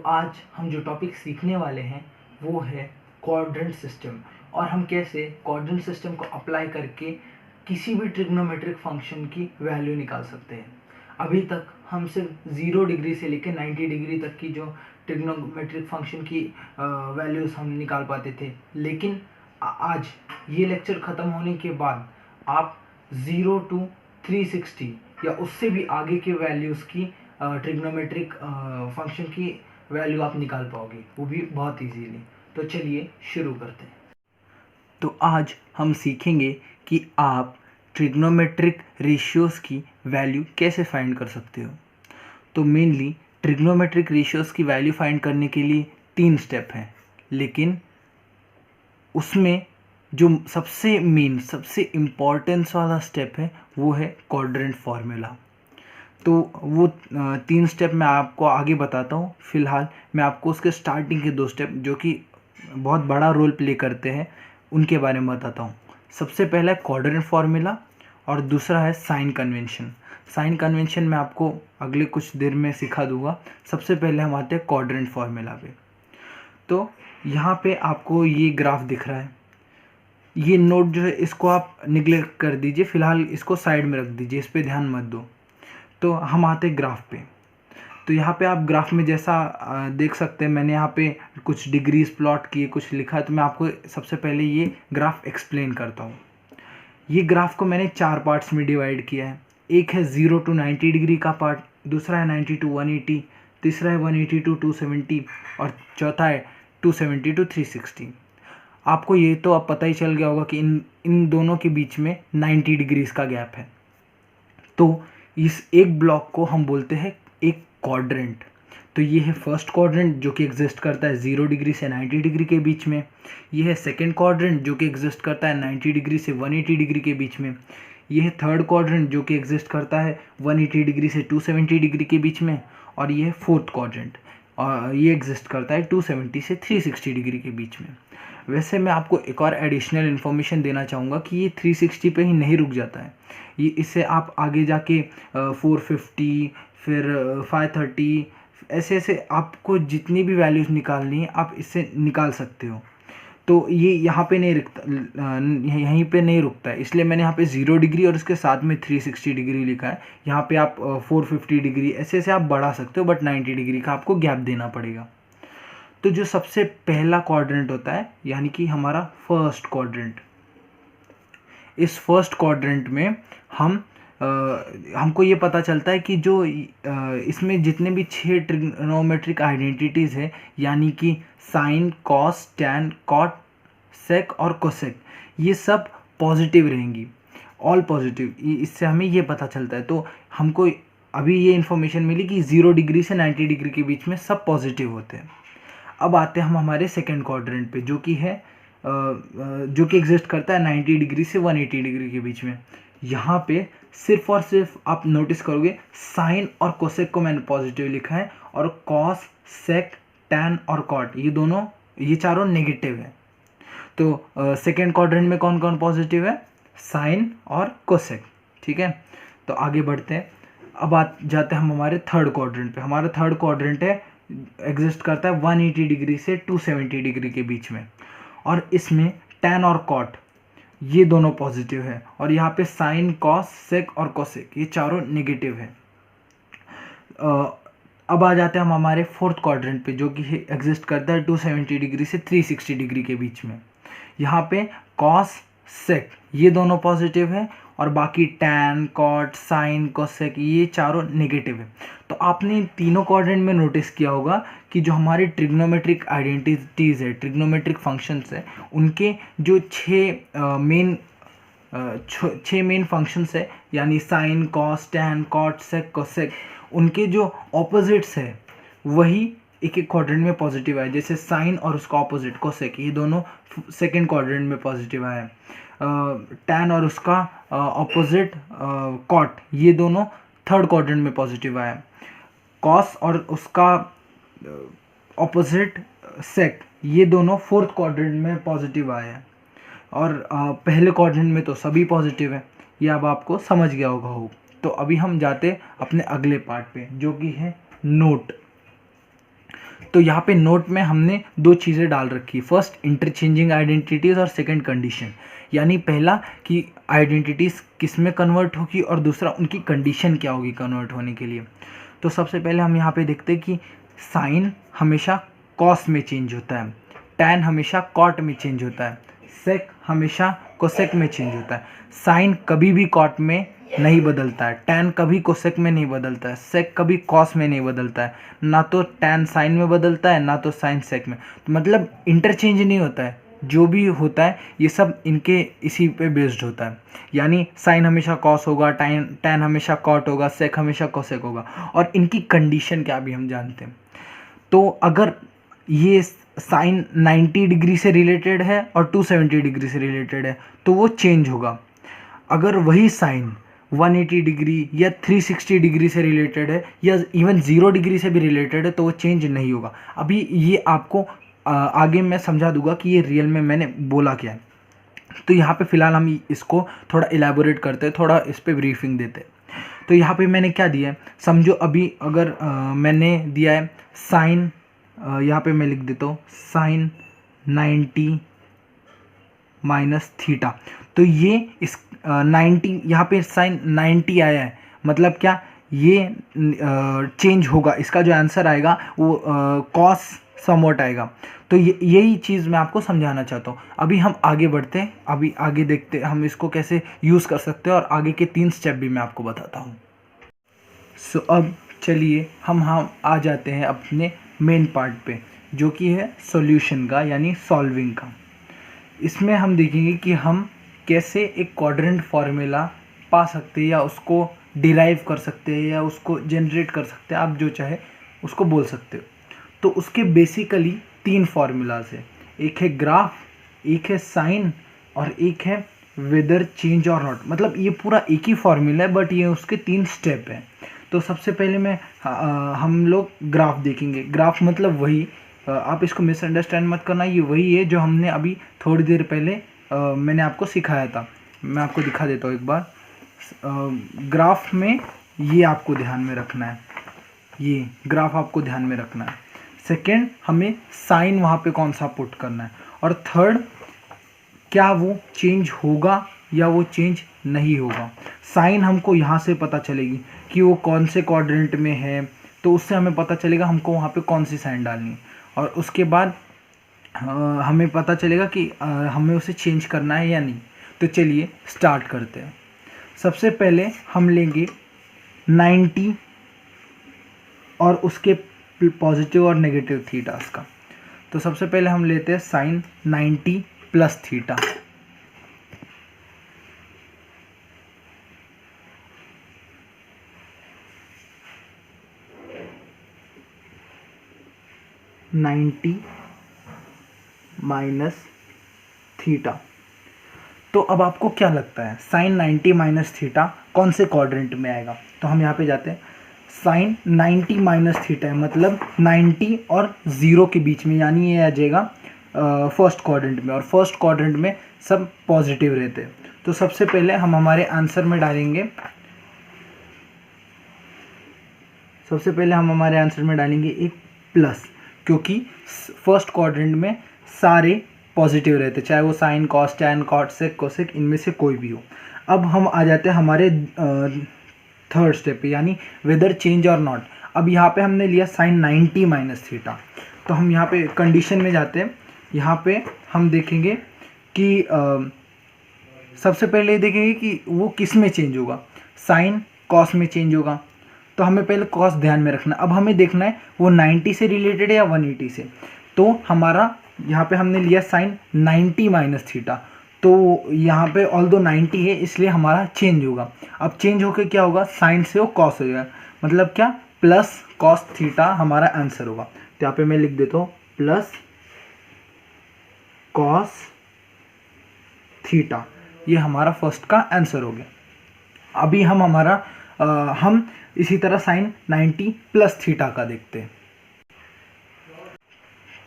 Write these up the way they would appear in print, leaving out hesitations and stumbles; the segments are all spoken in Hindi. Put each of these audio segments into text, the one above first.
आज हम जो टॉपिक सीखने वाले हैं वो है क्वाड्रेंट सिस्टम, और हम कैसे क्वाड्रेंट सिस्टम को अप्लाई करके किसी भी ट्रिग्नोमेट्रिक फंक्शन की वैल्यू निकाल सकते हैं। अभी तक हम सिर्फ 0 डिग्री से लेकर 90 डिग्री तक की जो ट्रिग्नोमेट्रिक फंक्शन की वैल्यूज़ हम निकाल पाते थे, लेकिन आज ये लेक्चर ख़त्म होने के बाद आप 0 to 360 या उससे भी आगे के वैल्यूज़ की ट्रिग्नोमेट्रिक फंक्शन की वैल्यू आप निकाल पाओगे, वो भी बहुत इजीली। तो चलिए शुरू करते हैं। तो आज हम सीखेंगे कि आप ट्रिग्नोमेट्रिक रेशियोज़ की वैल्यू कैसे फाइंड कर सकते हो। तो मेनली ट्रिग्नोमेट्रिक रेशियोज़ की वैल्यू फाइंड करने के लिए 3 स्टेप हैं, लेकिन उसमें जो सबसे इम्पोर्टेंस वाला स्टेप है वो है क्वाड्रेंट फार्मूला। तो वो 3 स्टेप मैं आपको आगे बताता हूँ। फिलहाल मैं आपको उसके स्टार्टिंग के 2 स्टेप जो कि बहुत बड़ा रोल प्ले करते हैं उनके बारे में बताता हूँ। सबसे पहला है क्वाड्रेंट फार्मूला और दूसरा है साइन कन्वेंशन। साइन कन्वेंशन मैं आपको अगले कुछ देर में सिखा दूंगा। सबसे पहले हम आते हैं क्वाड्रेंट फार्मूला पे। तो यहाँ पे आपको ये ग्राफ दिख रहा है, ये नोट जो है इसको आप निगलेक्ट कर दीजिए, फिलहाल इसको साइड में रख दीजिए, इस पर ध्यान मत दो। तो हम आते ग्राफ पे। तो यहाँ पे आप ग्राफ में जैसा देख सकते हैं, मैंने यहाँ पे कुछ डिग्रीज प्लॉट किए, कुछ लिखा है। तो मैं आपको सबसे पहले ये ग्राफ एक्सप्लेन करता हूँ। ये ग्राफ को मैंने 4 पार्ट्स में डिवाइड किया है। एक है 0 to 90 डिग्री का पार्ट, दूसरा है 90 to 180, तीसरा है 180 to 270 और चौथा है 270 to 360। आपको ये तो अब पता ही चल गया होगा कि इन दोनों के बीच में 90 डिग्रीज का गैप है। तो इस एक ब्लॉक को हम बोलते हैं एक क्वाड्रेंट। तो ये है फर्स्ट क्वाड्रेंट जो कि एग्जिस्ट करता है 0 डिग्री से 90 डिग्री के बीच में। ये है सेकंड क्वाड्रेंट जो कि एग्जिस्ट करता है 90 डिग्री से 180 डिग्री के बीच में। ये है थर्ड क्वाड्रेंट जो कि एग्जिस्ट करता है 180 डिग्री से 270 डिग्री के बीच में। और ये है फोर्थ क्वाड्रेंट और ये एग्जिस्ट करता है 270 से 360 डिग्री के बीच में। वैसे मैं आपको एक और एडिशनल इन्फॉर्मेशन देना चाहूँगा कि ये 360 पे ही नहीं रुक जाता है। ये इससे आप आगे जाके 450 फिर 530 ऐसे आपको जितनी भी वैल्यूज़ निकालनी है आप इससे निकाल सकते हो। तो ये यहाँ पे नहीं रुकता, यहीं पे नहीं रुकता है, इसलिए मैंने यहाँ पे 0 डिग्री और उसके साथ में 360 डिग्री लिखा है। यहाँ पे आप 450 डिग्री ऐसे आप बढ़ा सकते हो, बट 90 डिग्री का आपको गैप देना पड़ेगा। तो जो सबसे पहला क्वाड्रेंट होता है यानी कि हमारा फर्स्ट क्वाड्रेंट, इस फर्स्ट क्वाड्रेंट में हमको ये पता चलता है कि जो इसमें जितने भी 6 ट्रिग्नोमेट्रिक आइडेंटिटीज़ है यानी कि साइन, कॉस, टैन, कॉट, सेक और कोसेक, ये सब पॉजिटिव रहेंगी, ऑल पॉजिटिव। इससे हमें ये पता चलता है। तो हमको अभी ये इन्फॉर्मेशन मिली कि 0 डिग्री से 90 डिग्री के बीच में सब पॉजिटिव होते हैं। अब आते हैं हम हमारे सेकेंड क्वाड्रेंट पे जो कि एग्जिस्ट करता है 90 डिग्री से 180 डिग्री के बीच में। यहाँ पे सिर्फ और सिर्फ आप नोटिस करोगे साइन और कोसेक को मैंने पॉजिटिव लिखा है और कॉस, सेक, टैन और कॉट ये चारों नेगेटिव है। तो सेकेंड क्वाड्रेंट में कौन कौन पॉजिटिव है? साइन और कोसेक। ठीक है, तो आगे बढ़ते हैं। अब जाते हैं हम हमारे थर्ड क्वाड्रेंट पे। हमारा थर्ड क्वाड्रेंट है एग्जिस्ट करता है 180 डिग्री से 270 डिग्री के बीच में, और इसमें टैन और कॉट ये दोनों पॉजिटिव है, और यहाँ पे साइन, कॉस, सेक और कोसेक ये चारों नेगेटिव है। अब आ जाते हैं हम हमारे फोर्थ क्वाड्रेंट पे जो कि एग्जिस्ट करता है 270 डिग्री से 360 डिग्री के बीच में। यहाँ पे कॉस, सेक ये दोनों पॉजिटिव है और बाकी टैन, कॉट, साइन, कोसेक ये चारों नेगेटिव है। तो आपने तीनों क्वाड्रेंट में नोटिस किया होगा कि जो हमारे ट्रिग्नोमेट्रिक आइडेंटिटीज़ है, ट्रिग्नोमेट्रिक फंक्शंस है, उनके जो 6 मेन फंक्शंस है यानी sign, cos, tan, cot, sec, cosec, उनके जो ऑपोजिट्स है वही एक एक क्वाड्रेंट में पॉजिटिव आए। जैसे साइन और उसका ऑपोजिट कोसेक ये दोनों सेकेंड क्वाड्रेंट में पॉजिटिव आए। टैन और उसका ऑपोजिट कॉट ये दोनों थर्ड क्वाड्रेंट में पॉजिटिव आए। कॉस और उसका ऑपोजिट सेक ये दोनों फोर्थ क्वाड्रेंट में पॉजिटिव आए हैं, और पहले क्वाड्रेंट में तो सभी पॉजिटिव है। ये अब आपको समझ गया होगा। तो अभी हम जाते अपने अगले पार्ट पे जो कि है नोट। तो यहाँ पे नोट में हमने दो चीज़ें डाल रखी, फर्स्ट इंटरचेंजिंग आइडेंटिटीज़ और सेकंड कंडीशन, यानी पहला कि आइडेंटिटीज़ किस में कन्वर्ट होगी और दूसरा उनकी कंडीशन क्या होगी कन्वर्ट होने के लिए। तो सबसे पहले हम यहाँ पे देखते हैं कि साइन हमेशा कॉस में चेंज होता है, टैन हमेशा कॉट में चेंज होता है, सेक हमेशा कोसेक में चेंज होता है। साइन कभी भी कॉट में नहीं बदलता है, टैन कभी कोसेक में नहीं बदलता है, सेक कभी कॉस में नहीं बदलता है, ना तो टैन साइन में बदलता है ना तो साइन सेक में। तो मतलब इंटरचेंज नहीं होता है, जो भी होता है ये सब इनके इसी पे बेस्ड होता है। यानी साइन हमेशा कॉस होगा, टैन हमेशा कॉट होगा, सेक हमेशा कोसेक होगा। और इनकी कंडीशन क्या भी हम जानते हैं। तो अगर ये साइन 90 डिग्री से रिलेटेड है और 270 डिग्री से रिलेटेड है तो वो चेंज होगा। अगर वही साइन 180 डिग्री या 360 डिग्री से रिलेटेड है या इवन 0 डिग्री से भी रिलेटेड है तो वो चेंज नहीं होगा। अभी ये आपको आगे मैं समझा दूंगा कि ये रियल में मैंने बोला क्या है। तो यहाँ पे फ़िलहाल हम इसको थोड़ा इलेबोरेट करते हैं, थोड़ा इस पर ब्रीफिंग देते हैं। तो यहाँ पे मैंने क्या दिया है, समझो अभी अगर मैंने दिया है साइन, यहाँ पे मैं लिख देता हूँ साइन 90 माइनस थीटा। तो ये इस 90 यहाँ पे साइन 90 आया है, मतलब क्या ये चेंज होगा, इसका जो आंसर आएगा वो कॉस समवट आएगा। तो यही चीज़ मैं आपको समझाना चाहता हूँ। अभी हम आगे बढ़ते हैं, अभी आगे देखते हैं हम इसको कैसे यूज़ कर सकते हैं और आगे के 3 स्टेप भी मैं आपको बताता हूँ। सो अब चलिए हम आ जाते हैं अपने मेन पार्ट पे, जो कि है सॉल्यूशन का यानी सॉल्विंग का। इसमें हम देखेंगे कि हम कैसे एक क्वाड्रेंट फार्मूला पा सकते हैं या उसको डिराइव कर सकते हैं या उसको जनरेट कर सकते हैं, आप जो चाहे उसको बोल सकते हो। तो उसके बेसिकली 3 फार्मूलाज है, एक है ग्राफ, एक है साइन और एक है वेदर चेंज और नॉट। मतलब ये पूरा एक ही फार्मूला है बट ये उसके 3 स्टेप हैं। तो सबसे पहले हम लोग ग्राफ देखेंगे। ग्राफ मतलब वही, आप इसको मिसअंडरस्टैंड मत करना, ये वही है जो हमने अभी थोड़ी देर पहले मैंने आपको सिखाया था। मैं आपको दिखा देता हूँ एक बार। ग्राफ में ये आपको ध्यान में रखना है, ये ग्राफ आपको ध्यान में रखना है। सेकंड, हमें साइन वहाँ पे कौन सा पुट करना है। और थर्ड, क्या वो चेंज होगा या वो चेंज नहीं होगा। साइन हमको यहाँ से पता चलेगी कि वो कौन से क्वाड्रेंट में है, तो उससे हमें पता चलेगा हमको वहाँ पे कौन सी साइन डालनी है। और उसके बाद हमें पता चलेगा कि हमें उसे चेंज करना है या नहीं। तो चलिए स्टार्ट करते हैं। सबसे पहले हम लेंगे 90 और उसके पॉजिटिव और नेगेटिव थीटास का। तो सबसे पहले हम लेते हैं sine 90 plus theta. Minus theta. तो अब आपको क्या लगता है साइन 90 माइनस थीटा कौन से क्वाड्रेंट में आएगा। तो हम यहाँ पे जाते हैं, साइन 90 माइनस थीटा है मतलब 90 और 0 के बीच में, यानी ये आ जाएगा फर्स्ट क्वाड्रेंट में। और फर्स्ट क्वाड्रेंट में सब पॉजिटिव रहते हैं। तो सबसे पहले हम हमारे आंसर में डालेंगे, सबसे पहले हम हमारे आंसर में डालेंगे एक प्लस, क्योंकि फर्स्ट क्वाड्रेंट में सारे पॉजिटिव रहते, चाहे वो sine cos tan cot sec cosec इनमें से कोई भी हो। अब हम आ जाते हैं हमारे थर्ड स्टेप पे, यानी वेदर चेंज और नॉट। अब यहाँ पे हमने लिया साइन 90 माइनस थीटा। तो हम यहाँ पे कंडीशन में जाते हैं। यहाँ पे हम देखेंगे कि सबसे पहले देखेंगे कि वो किस में चेंज होगा, साइन कॉस में चेंज होगा। तो हमें पहले कॉस ध्यान में रखना। अब हमें देखना है वो 90 से रिलेटेड है या 180 से। तो हमारा यहाँ पे हमने लिया साइन 90 माइनस थीटा। तो यहाँ पे ऑल दो 90 है इसलिए हमारा चेंज होगा। अब चेंज होकर क्या होगा, साइन से वो कॉस हो जाएगा, मतलब क्या प्लस कॉस थीटा हमारा आंसर होगा। तो यहाँ पे मैं लिख देता हूँ प्लस कॉस थीटा, ये हमारा फर्स्ट का आंसर हो गया। अभी हम इसी तरह साइन 90 प्लस थीटा का देखते हैं।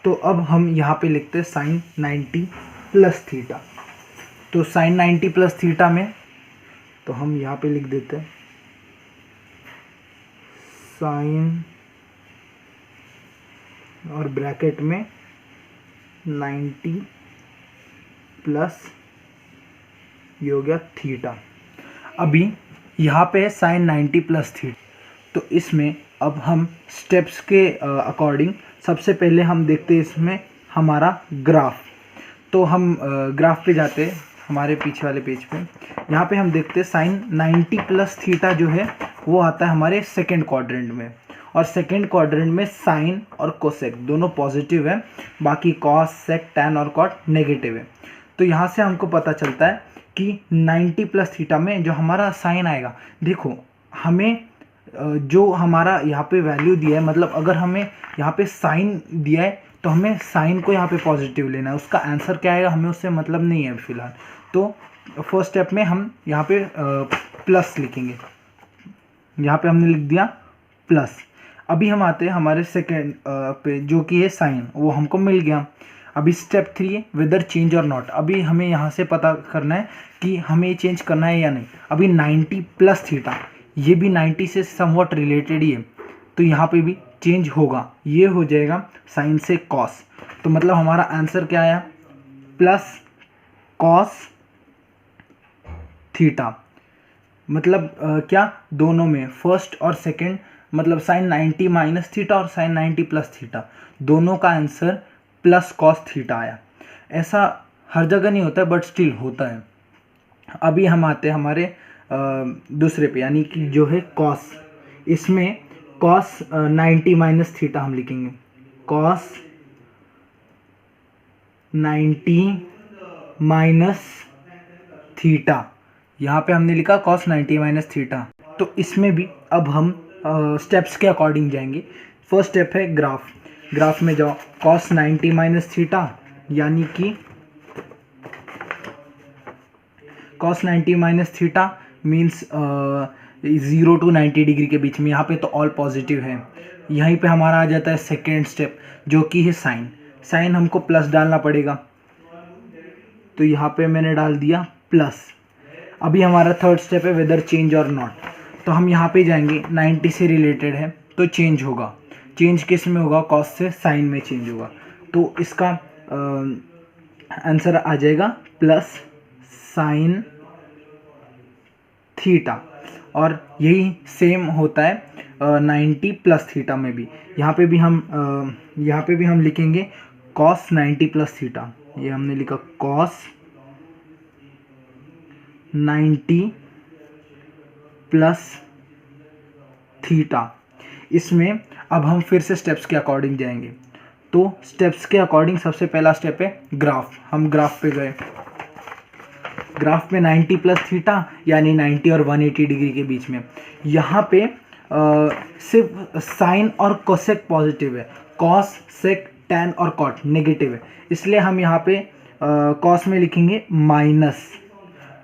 तो अब हम यहाँ पे लिखते हैं साइन 90 प्लस थीटा। तो साइन 90 प्लस थीटा में तो हम यहाँ पे लिख देते हैं साइन और ब्रैकेट में 90 प्लस ये हो गया थीटा। अभी यहाँ पे है साइन 90 प्लस थीटा। तो इसमें अब हम स्टेप्स के अकॉर्डिंग सबसे पहले हम देखते हैं इसमें हमारा ग्राफ। तो हम ग्राफ पे जाते हैं हमारे पीछे वाले पेज पे। यहाँ पे हम देखते हैं साइन 90 प्लस थीटा जो है वो आता है हमारे सेकेंड क्वाड्रेंट में, और सेकेंड क्वाड्रेंट में साइन और कोसेक दोनों पॉजिटिव है, बाकी कॉस सेक टैन और कॉट नेगेटिव है। तो यहाँ से हमको पता चलता है कि 90 प्लस थीटा में जो हमारा साइन आएगा, देखो हमें जो हमारा यहाँ पे वैल्यू दिया है, मतलब अगर हमें यहाँ पे साइन दिया है तो हमें साइन को यहाँ पे पॉजिटिव लेना है। उसका आंसर क्या आएगा हमें उससे मतलब नहीं है फिलहाल। तो फर्स्ट स्टेप में हम यहाँ पे प्लस लिखेंगे, यहाँ पे हमने लिख दिया प्लस। अभी हम आते हैं हमारे सेकेंड पे जो कि है साइन, वो हमको मिल गया। अभी स्टेप 3 है वेदर चेंज और नॉट। अभी हमें यहाँ से पता करना है कि हमें चेंज करना है या नहीं। अभी 90 प्लस थीटा, ये भी 90 से समवॉट रिलेटेड ही है, तो यहाँ पे भी चेंज होगा, ये हो जाएगा साइन से कॉस। तो मतलब हमारा आंसर क्या आया, प्लस कॉस थीटा। मतलब क्या दोनों में फर्स्ट और सेकंड, मतलब साइन 90 माइनस थीटा और साइन 90 प्लस थीटा, दोनों का आंसर प्लस कॉस थीटा आया। ऐसा हर जगह नहीं होता है बट स्टिल होता है। अभी हम आते हैं हमारे दूसरे पे, यानी कि जो है कॉस। इसमें कॉस 90 माइनस थीटा हम लिखेंगे, कॉस 90 माइनस थीटा। यहाँ पे हमने लिखा कॉस 90 माइनस थीटा। तो इसमें भी अब हम स्टेप्स के अकॉर्डिंग जाएंगे। फर्स्ट स्टेप है ग्राफ। ग्राफ में जाओ, कॉस 90 माइनस थीटा, यानी कि cos 90 minus theta means 0 to 90 degree के बीच में। यहाँ पे तो ऑल पॉजिटिव है। यहीं पे हमारा आ जाता है सेकेंड स्टेप जो कि है साइन। साइन हमको प्लस डालना पड़ेगा, तो यहाँ पे मैंने डाल दिया प्लस। अभी हमारा थर्ड स्टेप है वेदर चेंज और नॉट। तो हम यहाँ पे जाएंगे, 90 से रिलेटेड है तो चेंज होगा। चेंज किस में होगा, कॉस से साइन में चेंज होगा। तो इसका आंसर आ जाएगा प्लस साइन थीटा। और यही सेम होता है 90 प्लस थीटा में भी। यहाँ पे भी हम लिखेंगे कॉस 90 प्लस थीटा। ये हमने लिखा कॉस 90 प्लस थीटा। इसमें अब हम फिर से स्टेप्स के अकॉर्डिंग जाएंगे। तो स्टेप्स के अकॉर्डिंग सबसे पहला स्टेप है ग्राफ। हम ग्राफ पे गए, ग्राफ में 90 प्लस थीटा यानी 90 और 180 डिग्री के बीच में। यहाँ पे सिर्फ साइन और कोसेक पॉजिटिव है, कॉस सेक टैन और कॉट नेगेटिव है। इसलिए हम यहाँ पे कॉस में लिखेंगे माइनस,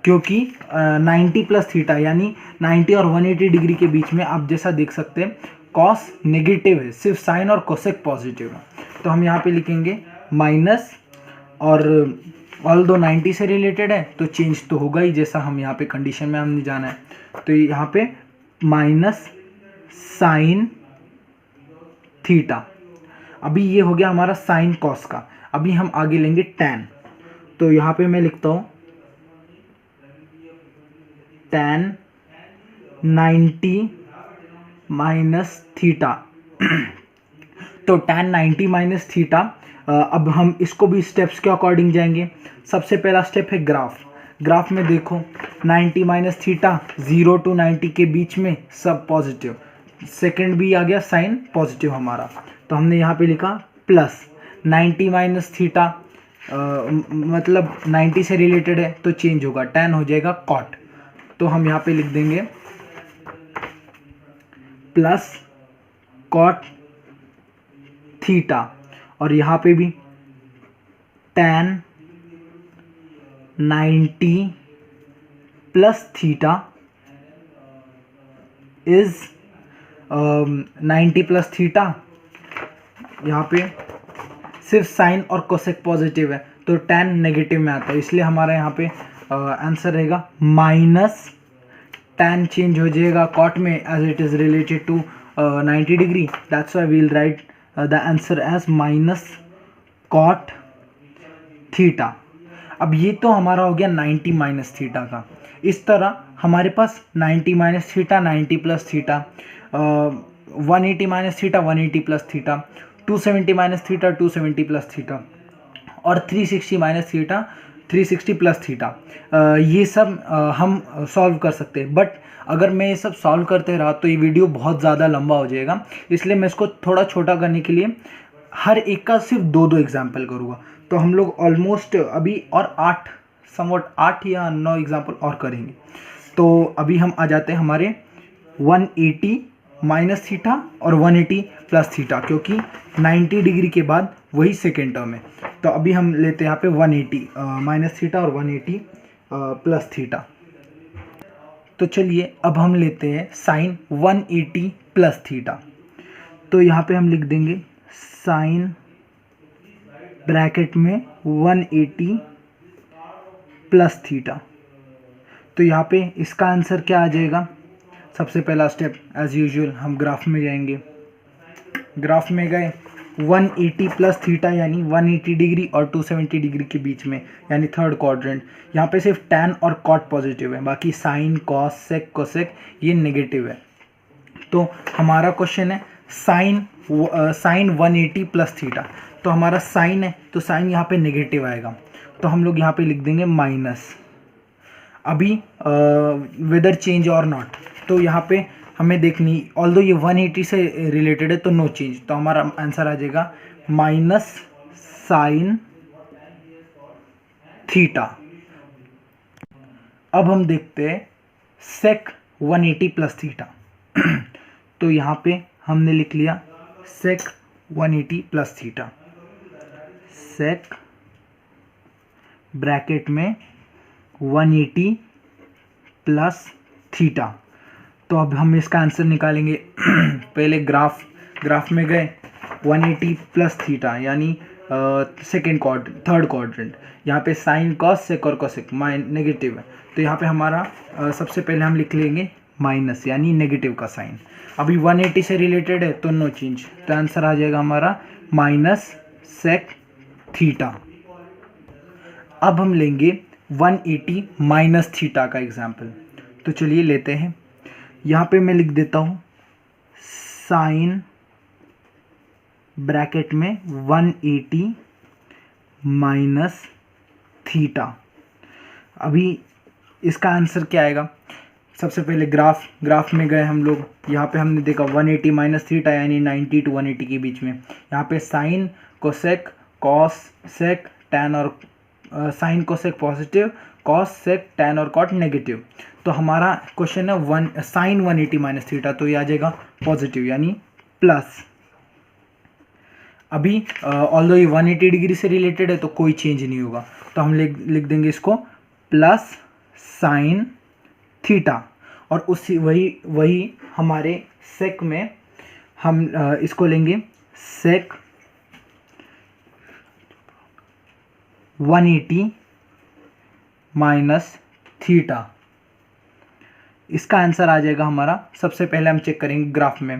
क्योंकि 90 प्लस थीटा यानी 90 और 180 डिग्री के बीच में आप जैसा देख सकते हैं कॉस नेगेटिव है, सिर्फ साइन और कोसेक पॉजिटिव है। तो हम यहाँ पे लिखेंगे माइनस, और ऑल दो 90 से रिलेटेड है तो चेंज तो होगा ही, जैसा हम यहाँ पे कंडीशन में हमने जाना है। तो यहाँ पे माइनस साइन थीटा। अभी ये हो गया हमारा साइन कॉस का। अभी हम आगे लेंगे टैन। तो यहाँ पे मैं लिखता हूँ टैन 90 माइनस थीटा। तो टैन 90 माइनस थीटा। अब हम इसको भी स्टेप्स के अकॉर्डिंग जाएंगे। सबसे पहला स्टेप है ग्राफ। ग्राफ में देखो 90 माइनस थीटा 0 to 90 के बीच में सब पॉजिटिव। सेकंड भी आ गया साइन पॉजिटिव हमारा, तो हमने यहाँ पे लिखा प्लस 90 माइनस थीटा, मतलब 90 से रिलेटेड है तो चेंज होगा, टैन हो जाएगा कॉट। तो हम यहाँ पे लिख देंगे प्लस कॉट थीटा। और यहाँ पे भी tan 90 plus theta is 90 plus theta. यहाँ पे सिर्फ साइन और कोसेक पॉजिटिव है तो टैन नेगेटिव में आता है, इसलिए हमारा यहाँ पे आंसर रहेगा माइनस टैन चेंज हो जाएगा कॉट में as it is related to 90 degree. That's why we will write the answer as minus cot theta. अब ये तो हमारा हो गया 90 माइनस थीटा का। इस तरह हमारे पास 90 minus theta, 90 plus theta, 180 minus theta, 180 plus theta, 270 minus theta, 270 plus theta, और 360 माइनस थीटा, 360 प्लस थीटा। ये सब हम सॉल्व कर सकते हैं। बट अगर मैं ये सब सॉल्व करते रहा तो ये वीडियो बहुत ज़्यादा लंबा हो जाएगा, इसलिए मैं इसको थोड़ा छोटा करने के लिए हर एक का सिर्फ 2-2 एग्जाम्पल करूँगा। तो हम लोग ऑलमोस्ट अभी और 8 या 9 एग्जाम्पल और करेंगे। तो अभी हम आ जाते हैं हमारे 180 माइनस थीटा और 180 प्लस थीटा, क्योंकि 90 डिग्री के बाद वही सेकेंड टर्म है। तो अभी हम लेते हैं यहाँ पे 180 माइनस थीटा और 180 प्लस थीटा। तो चलिए अब हम लेते हैं साइन 180 प्लस थीटा। तो यहाँ पे हम लिख देंगे साइन ब्रैकेट में 180 प्लस थीटा। तो यहाँ पे इसका आंसर क्या आ जाएगा? सबसे पहला स्टेप एज यूजुअल हम ग्राफ में जाएंगे। ग्राफ में गए 180 प्लस थीटा यानी 180 डिग्री और 270 डिग्री के बीच में, यानी थर्ड क्वाड्रेंट। यहाँ पे सिर्फ टैन और कॉट पॉजिटिव है, बाकी साइन, कॉस, सेक, कोसेक ये नेगेटिव है। तो हमारा क्वेश्चन है साइन 180 प्लस थीटा। तो हमारा साइन है तो साइन यहाँ पे नेगेटिव आएगा, तो हम लोग यहाँ पे लिख देंगे माइनस। अभी वेदर चेंज और नॉट, तो यहाँ पे हमें देखनी, ऑल्दो ये 180 से रिलेटेड है तो नो चेंज, तो हमारा आंसर आ जाएगा माइनस साइन थीटा। अब हम देखते हैं सेक 180 प्लस थीटा। तो यहाँ पे हमने लिख लिया सेक 180 प्लस थीटा, सेक ब्रैकेट में 180 प्लस थीटा। तो अब हम इसका आंसर निकालेंगे। पहले ग्राफ में गए 180 प्लस थीटा यानी थर्ड क्वाड्रेंट। यहाँ पे साइन, कॉस, सेक और कोसेक नेगेटिव है, तो यहाँ पे हमारा सबसे पहले हम लिख लेंगे माइनस यानी नेगेटिव का साइन। अभी 180 से रिलेटेड है तो नो चेंज, तो आंसर आ जाएगा हमारा माइनस सेक थीटा। अब हम लेंगे 180 माइनस थीटा का एग्जाम्पल। तो चलिए लेते हैं। यहाँ पे मैं लिख देता हूँ साइन ब्रैकेट में 180 माइनस थीटा। अभी इसका आंसर क्या आएगा? सबसे पहले ग्राफ में गए हम लोग। यहाँ पे हमने देखा 180 माइनस थीटा यानी 90 to 180 के बीच में। यहाँ पे साइन, कोसेक, कॉस, सेक, टैन और साइन, कोसेक पॉजिटिव, कॉस, सेक, टैन और कॉट नेगेटिव। तो हमारा क्वेश्चन है साइन 180 माइनस थीटा, तो ये आ जाएगा पॉजिटिव यानी प्लस। अभी ऑल्दो ये 180 डिग्री से रिलेटेड है तो कोई चेंज नहीं होगा, तो हम लिख देंगे इसको प्लस साइन थीटा। और उसी वही हमारे सेक में हम इसको लेंगे सेक 180 माइनस थीटा। इसका आंसर आ जाएगा हमारा, सबसे पहले हम चेक करेंगे ग्राफ में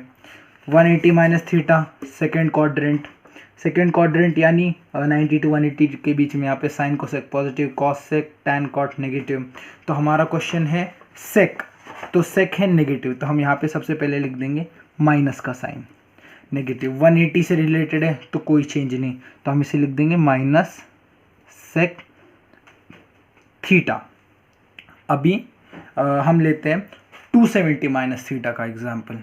180 माइनस थीटा सेकेंड क्वाड्रेंट यानी 90 to 180 के बीच में। यहाँ पे साइन, कोसेक पॉजिटिव, कॉस, सेक, टैन, कॉट नेगेटिव। तो हमारा क्वेश्चन है सेक, तो सेक है नेगेटिव, तो हम यहाँ पे सबसे पहले लिख देंगे माइनस का साइन, नेगेटिव। 180 से रिलेटेड है तो कोई चेंज नहीं, तो हम इसे लिख देंगे माइनस सेक थीटा। अभी हम लेते हैं 270 माइनस थीटा का एग्जाम्पल।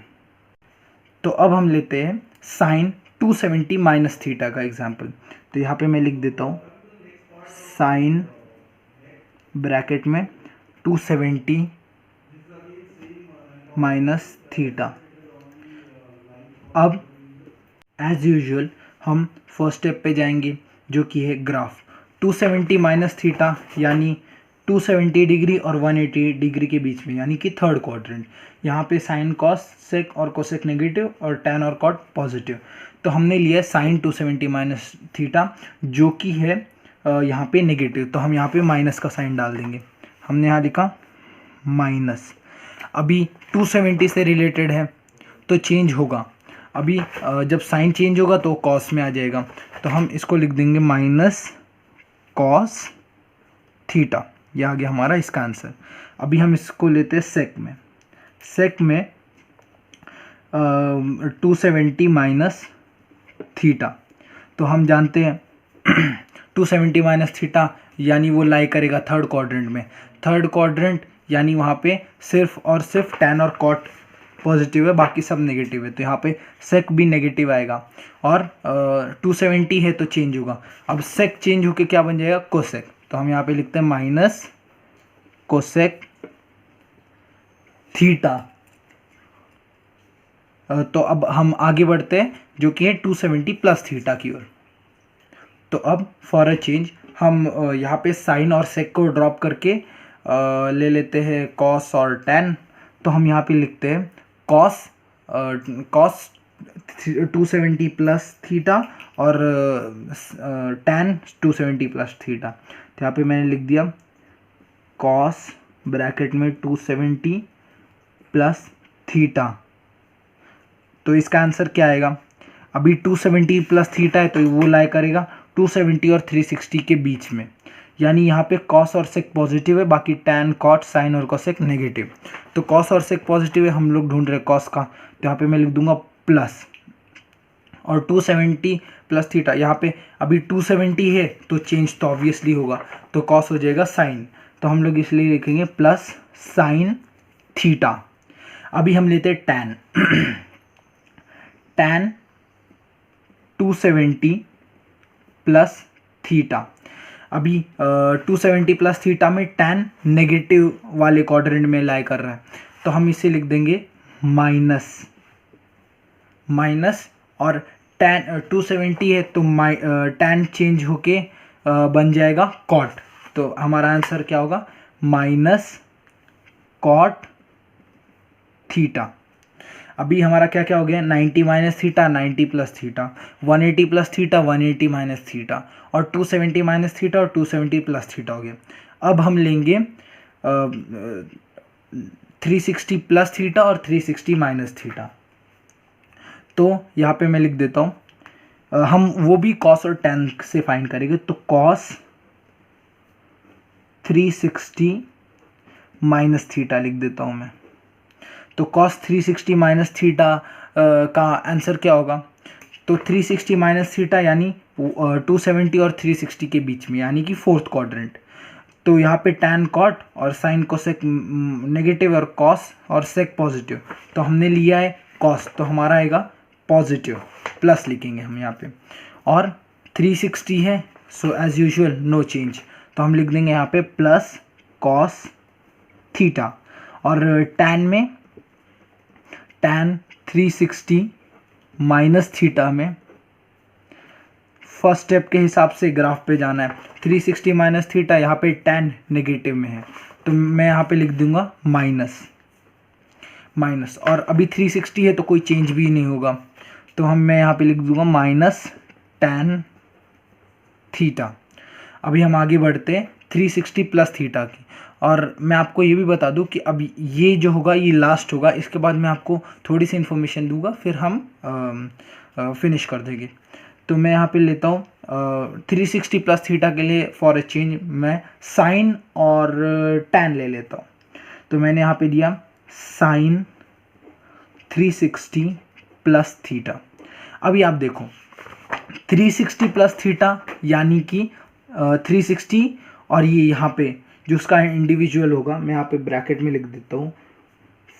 तो अब हम लेते हैं साइन 270 माइनस थीटा का एग्जाम्पल। तो यहाँ पे मैं लिख देता हूँ साइन ब्रैकेट में 270 माइनस थीटा। अब एज यूजुअल हम फर्स्ट स्टेप पे जाएंगे जो कि है ग्राफ। 270 माइनस थीटा यानी 270 डिग्री और 180 डिग्री के बीच में यानी कि थर्ड क्वाड्रेंट। यहाँ पे साइन, कॉस, सेक और कोसेक नेगेटिव और टैन और कॉट पॉजिटिव। तो हमने लिया साइन 270 माइनस थीटा जो कि है यहाँ पे नेगेटिव, तो हम यहाँ पे माइनस का साइन डाल देंगे। हमने यहाँ लिखा माइनस। अभी 270 से रिलेटेड है तो चेंज होगा। अभी जब साइन चेंज होगा तो कॉस में आ जाएगा, तो हम इसको लिख देंगे माइनस कॉस थीटा। यह आ गया हमारा इसका आंसर। अभी हम इसको लेते हैं सेक में। सेक में 270 माइनस थीटा, तो हम जानते हैं 270 माइनस थीटा यानी वो लाई करेगा थर्ड क्वाड्रेंट में। थर्ड क्वाड्रेंट यानी वहाँ पे सिर्फ और सिर्फ टैन और कॉट पॉजिटिव है, बाकी सब नेगेटिव है, तो यहाँ पे सेक भी नेगेटिव आएगा। और 270 है तो चेंज होगा। अब सेक चेंज होके क्या बन जाएगा, कोसेक। तो हम यहाँ पे लिखते हैं माइनस कोसेक थीटा। तो अब हम आगे बढ़ते हैं जो कि है 270 प्लस थीटा की ओर। तो अब फॉर अ चेंज हम यहाँ पे साइन और सेक को ड्रॉप करके ले लेते हैं कॉस और टैन। तो हम यहाँ पे लिखते हैं कॉस 270 प्लस थीटा और टैन 270 प्लस थीटा। तो यहाँ पे मैंने लिख दिया कॉस ब्रैकेट में 270 प्लस थीटा। तो इसका आंसर क्या आएगा, अभी 270 प्लस थीटा है तो वो लाई करेगा 270 और 360 के बीच में, यानी यहाँ पे कॉस और सेक पॉजिटिव है, बाकी टैन कॉट साइन और कोसेक नेगेटिव। तो कॉस और सेक पॉजिटिव है, हम लोग ढूंढ रहे कॉस का, तो यहाँ पे मैं लिख दूंगा प्लस, और 270 प्लस थीटा, यहाँ पे अभी 270 है तो चेंज तो ऑब्वियसली होगा, तो कॉस हो जाएगा साइन, तो हम लोग इसलिए लिखेंगे प्लस साइन थीटा। अभी हम लेते हैं टैन। Tan 270 plus theta. अभी 270 प्लस थीटा में टैन नेगेटिव वाले क्वाड्रेंट में लाई कर रहा है, तो हम इसे लिख देंगे माइनस और टैन 270 है तो टैन चेंज होके बन जाएगा कॉट। तो हमारा आंसर क्या होगा, माइनस कॉट थीटा। अभी हमारा क्या क्या हो गया, 90 minus theta 90 plus theta, 180 plus theta 180 minus theta, और 270 माइनस थीटा और 270 प्लस थीटा हो गया। अब हम लेंगे 360 प्लस थीटा और 360 माइनस थीटा। तो यहाँ पे मैं लिख देता हूँ, हम वो भी कॉस और टैन से फाइंड करेंगे, तो कॉस 360 माइनस थीटा लिख देता हूँ मैं। तो कॉस 360 माइनस थीटा का आंसर क्या होगा, तो 360 माइनस थीटा यानी 270 और 360 के बीच में, यानी कि फोर्थ क्वाड्रेंट। तो यहाँ पे टैन कॉट और साइन कोसेक नेगेटिव और कॉस और सेक पॉजिटिव, तो हमने लिया है कॉस, तो हमारा आएगा पॉजिटिव, प्लस लिखेंगे हम यहाँ पे, और 360 है so as usual no change, तो हम लिख देंगे यहाँ पे प्लस कॉस थीटा। और टैन में टैन 360 माइनस थीटा में फर्स्ट स्टेप के हिसाब से ग्राफ पे जाना है। 360 माइनस थीटा, यहाँ पे टैन नेगेटिव में है, तो मैं यहाँ पे लिख दूंगा माइनस, और अभी 360 है तो कोई चेंज भी नहीं होगा, तो मैं यहाँ पे लिख दूंगा माइनस टैन थीटा। अभी हम आगे बढ़ते हैं 360 प्लस थीटा की, और मैं आपको ये भी बता दूं कि अभी ये जो होगा ये लास्ट होगा, इसके बाद मैं आपको थोड़ी सी इन्फॉर्मेशन दूंगा, फिर हम फिनिश कर देंगे। तो मैं यहाँ पे लेता हूँ 360 प्लस थीटा के लिए फॉर ए चेंज मैं साइन और टैन ले लेता हूँ। तो मैंने यहाँ पे दिया साइन 360 प्लस थीटा। अभी आप देखो 360 प्लस थीटा यानी कि 360, और ये यहाँ पे जो उसका इंडिविजुअल होगा, मैं यहाँ पे ब्रैकेट में लिख देता हूँ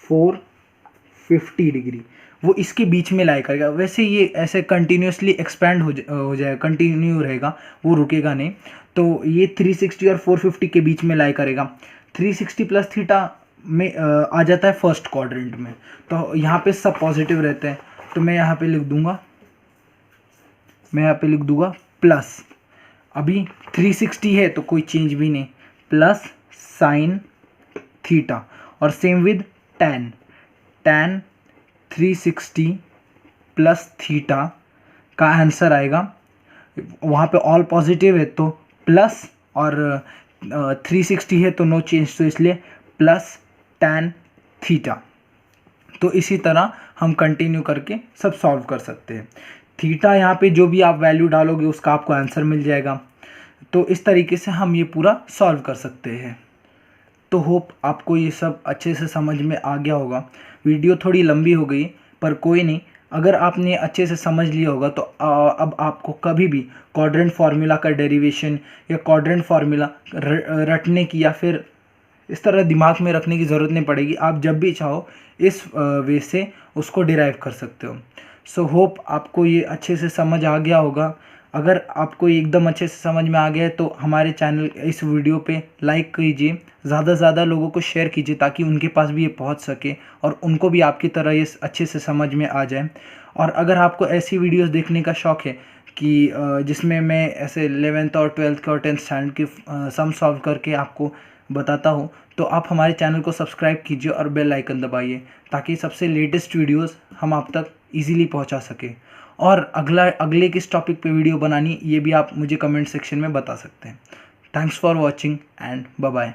450 डिग्री, वो इसके बीच में लाई करेगा। वैसे ये ऐसे कंटिन्यूसली एक्सपैंड हो जाएगा, कंटिन्यू रहेगा, वो रुकेगा नहीं। तो ये 360 और 450 के बीच में लाई करेगा। 360 प्लस थीटा में आ जाता है फर्स्ट क्वाड्रेंट में, तो यहाँ पे सब पॉजिटिव रहते हैं, तो मैं यहाँ पे लिख दूंगा प्लस। अभी 360 है तो कोई चेंज भी नहीं, प्लस साइन थीटा, और same with tan 360 plus theta का आंसर आएगा, वहाँ पे ऑल पॉजिटिव है तो प्लस, और 360 है तो नो चेंज, तो इसलिए प्लस टैन थीटा। तो इसी तरह हम कंटिन्यू करके सब सॉल्व कर सकते हैं। थीटा यहाँ पे जो भी आप वैल्यू डालोगे उसका आपको आंसर मिल जाएगा। तो इस तरीके से हम ये पूरा सॉल्व कर सकते हैं। तो होप आपको ये सब अच्छे से समझ में आ गया होगा। वीडियो थोड़ी लंबी हो गई पर कोई नहीं, अगर आपने अच्छे से समझ लिया होगा तो अब आपको कभी भी क्वाड्रेंट फार्मूला का डेरिवेशन या क्वाड्रेंट फार्मूला रटने की या फिर इस तरह दिमाग में रखने की ज़रूरत नहीं पड़ेगी। आप जब भी चाहो इस वे से उसको डिराइव कर सकते हो। सो होप आपको ये अच्छे से समझ आ गया होगा। अगर आपको एकदम अच्छे से समझ में आ गया है तो हमारे चैनल इस वीडियो पे लाइक कीजिए, ज़्यादा से ज़्यादा लोगों को शेयर कीजिए ताकि उनके पास भी ये पहुंच सके और उनको भी आपकी तरह ये अच्छे से समझ में आ जाए। और अगर आपको ऐसी वीडियोस देखने का शौक़ है कि जिसमें मैं ऐसे 11th और 12th के और 10th स्टैंडर्ड की सम सॉल्व करके आपको बताता हूँ, तो आप हमारे चैनल को सब्सक्राइब कीजिए और बेल आइकन दबाइए ताकि सबसे लेटेस्ट वीडियोस हम आप तक इजीली पहुंचा सके। और अगले किस टॉपिक पे वीडियो बनानी ये भी आप मुझे कमेंट सेक्शन में बता सकते हैं। Thanks for watching and bye bye.